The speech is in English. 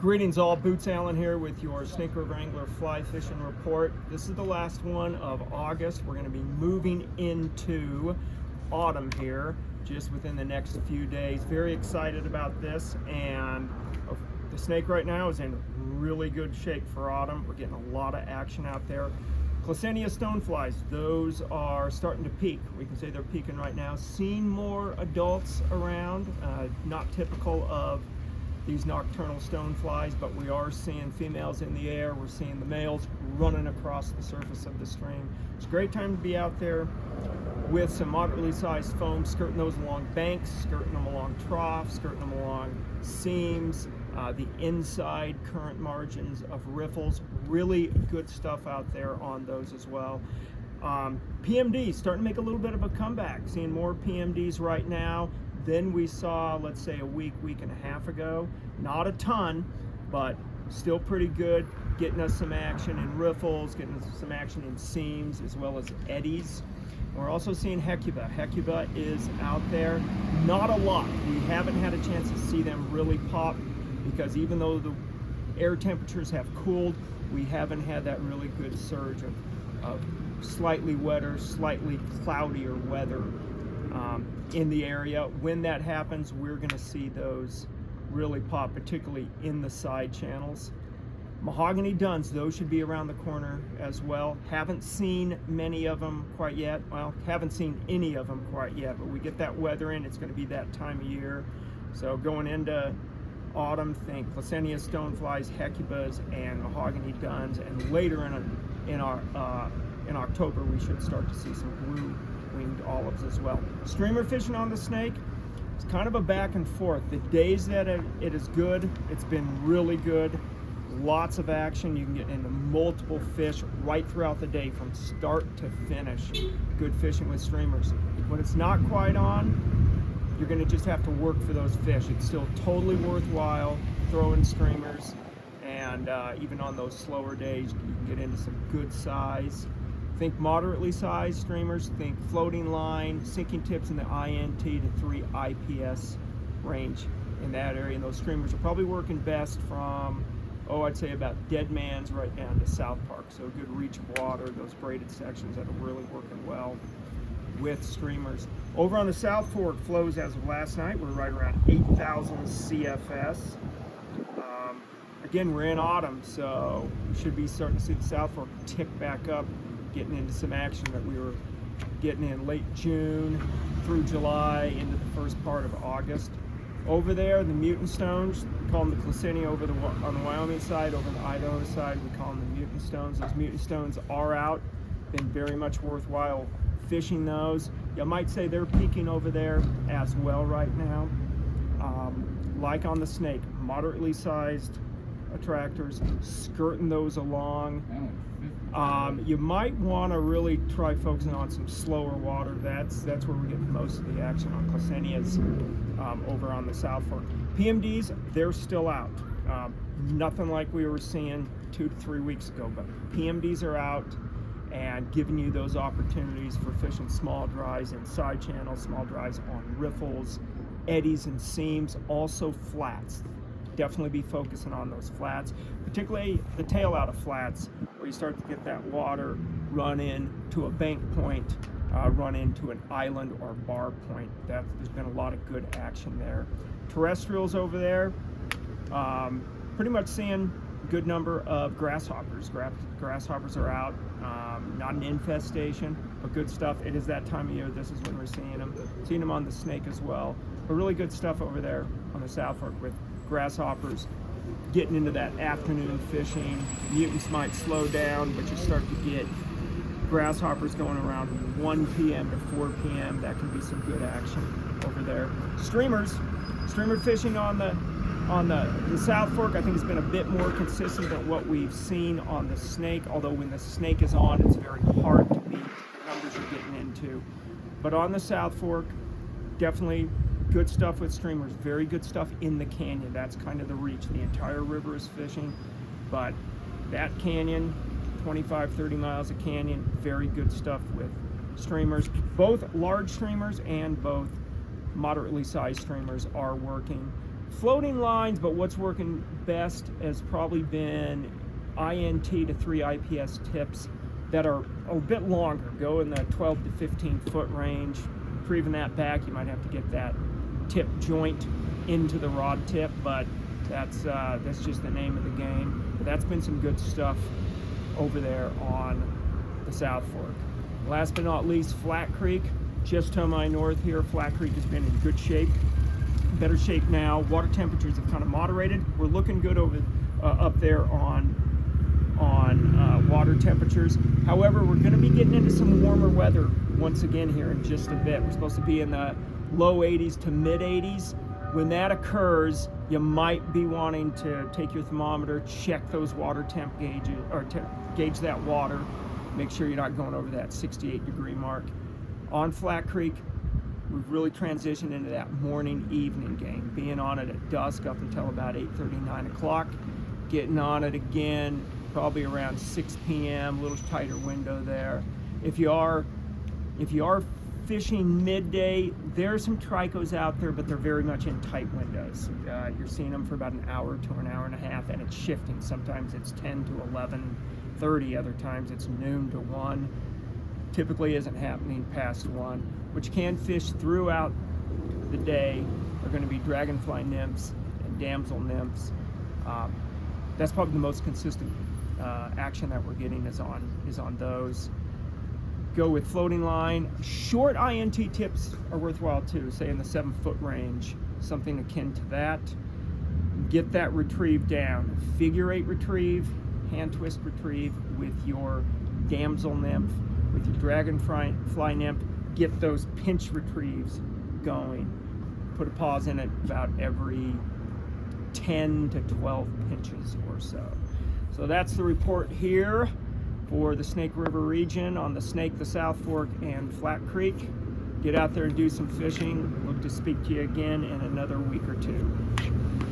Greetings all, Boots Allen here with your Snake River Angler Fly Fishing Report. This is the last one of August. We're going to be moving into autumn here just within the next few days. Very excited about this, and the snake right now is in really good shape for autumn. We're getting a lot of action out there. Classenia stoneflies, those are starting to peak. We can say they're peaking right now. Seeing more adults around, not typical of these nocturnal stoneflies, but we are seeing females in the air. We're seeing the males running across the surface of the stream. It's a great time to be out there with some moderately sized foam, skirting those along banks, skirting them along troughs, skirting them along seams, the inside current margins of riffles. Really good stuff out there on those as well. PMDs starting to make a little bit of a comeback. Seeing more PMDs right now than we saw, let's say, a week and a half ago. Not a ton, but still pretty good. Getting us some action in riffles, getting us some action in seams, as well as eddies. We're also seeing Hecuba. Hecuba is out there. Not a lot. We haven't had a chance to see them really pop because even though the air temperatures have cooled, we haven't had that really good surge of slightly wetter, slightly cloudier weather in the area. When that happens, we're going to see those really pop, particularly in the side channels. Mahogany duns, those should be around the corner as well. Haven't seen many of them quite yet. Well, haven't seen any of them quite yet, but we get that weather in, it's going to be that time of year. So going into autumn, think Classenia stoneflies, Hecubas, and mahogany duns, and later in October we should start to see some blue-winged olives as well. Streamer fishing on the snake, it's kind of a back and forth. The days that it is good, it's been really good. Lots of action. You can get into multiple fish right throughout the day from start to finish. Good fishing with streamers. When it's not quite on, you're going to just have to work for those fish. It's still totally worthwhile throwing streamers, and even on those slower days, you can get into some good size. Think moderately sized streamers, think floating line, sinking tips in the INT to 3 IPS range in that area. And those streamers are probably working best from, I'd say about Dead Man's right down to South Park. So good reach of water, those braided sections that are really working well with streamers. Over on the South Fork, flows as of last night, we're right around 8,000 CFS. Again, we're in autumn, so we should be starting to see the South Fork tick back up, getting into some action that we were getting in late June through July into the first part of August. Over there, the mutant stones, we call them the Classenia on the Wyoming side. Over on the Idaho side, we call them the mutant stones. Those mutant stones are out, been very much worthwhile fishing those. You might say they're peaking over there as well right now. Like on the snake, moderately sized attractors, skirting those along. You might want to really try focusing on some slower water. That's where we get most of the action on Classenias over on the South Fork. PMDs, they're still out. Nothing like we were seeing 2 to 3 weeks ago, but PMDs are out and giving you those opportunities for fishing small dries in side channels, small dries on riffles, eddies and seams, also flats. Definitely be focusing on those flats, particularly the tail out of flats, where you start to get that water run in to a bank point, run into an island or bar point. There's been a lot of good action there. Terrestrials over there, pretty much seeing a good number of grasshoppers. Grasshoppers are out, not an infestation, but good stuff. It is that time of year. This is when we're seeing them on the snake as well. But really good stuff over there on the South Fork with grasshoppers. Getting into that afternoon fishing, mutants might slow down, but you start to get grasshoppers going around 1 p.m. to 4 p.m. That can be some good action over there. Streamer fishing on the South Fork, I think, has been a bit more consistent than what we've seen on the snake, although when the snake is on, it's very hard to beat the numbers you're getting into. But on the South Fork, definitely good stuff with streamers, very good stuff in the canyon. That's kind of the reach. The entire river is fishing, but that canyon, 25, 30 miles of canyon, very good stuff with streamers. Both large streamers and both moderately sized streamers are working. floating lines, but what's working best has probably been INT to 3 IPS tips that are a bit longer, go in the 12 to 15 foot range. Retrieving that back, you might have to get that tip joint into the rod tip, but that's just the name of the game. But that's been some good stuff over there on the South Fork. Last but not least, Flat Creek, just to my north here. Flat Creek has been in good shape, better shape now. Water temperatures have kind of moderated. We're looking good over up there on water temperatures. However, we're going to be getting into some warmer weather once again here in just a bit. We're supposed to be in the low 80s to mid 80s. When that occurs, you might be wanting to take your thermometer, check those water temp gauges, or gauge that water. Make sure you're not going over that 68-degree mark. On Flat Creek, we've really transitioned into that morning-evening game, being on it at dusk up until about 8:30, 9 o'clock, getting on it again probably around 6 p.m., a little tighter window there. If you are fishing midday, there are some tricos out there, but they're very much in tight windows. You're seeing them for about an hour to an hour and a half, and it's shifting. Sometimes it's 10 to 11:30, other times it's noon to 1. Typically isn't happening past 1. What you can fish throughout the day are going to be dragonfly nymphs and damsel nymphs. That's probably the most consistent action that we're getting is on those. Go with floating line. Short INT tips are worthwhile too, say in the 7-foot range, something akin to that. Get that retrieve down. Figure 8 retrieve, hand twist retrieve with your damsel nymph, with your dragonfly nymph. Get those pinch retrieves going. Put a pause in it about every 10 to 12 pinches or so. So that's the report here for the Snake River region on the Snake, the South Fork, and Flat Creek. Get out there and do some fishing. Look to speak to you again in another week or two.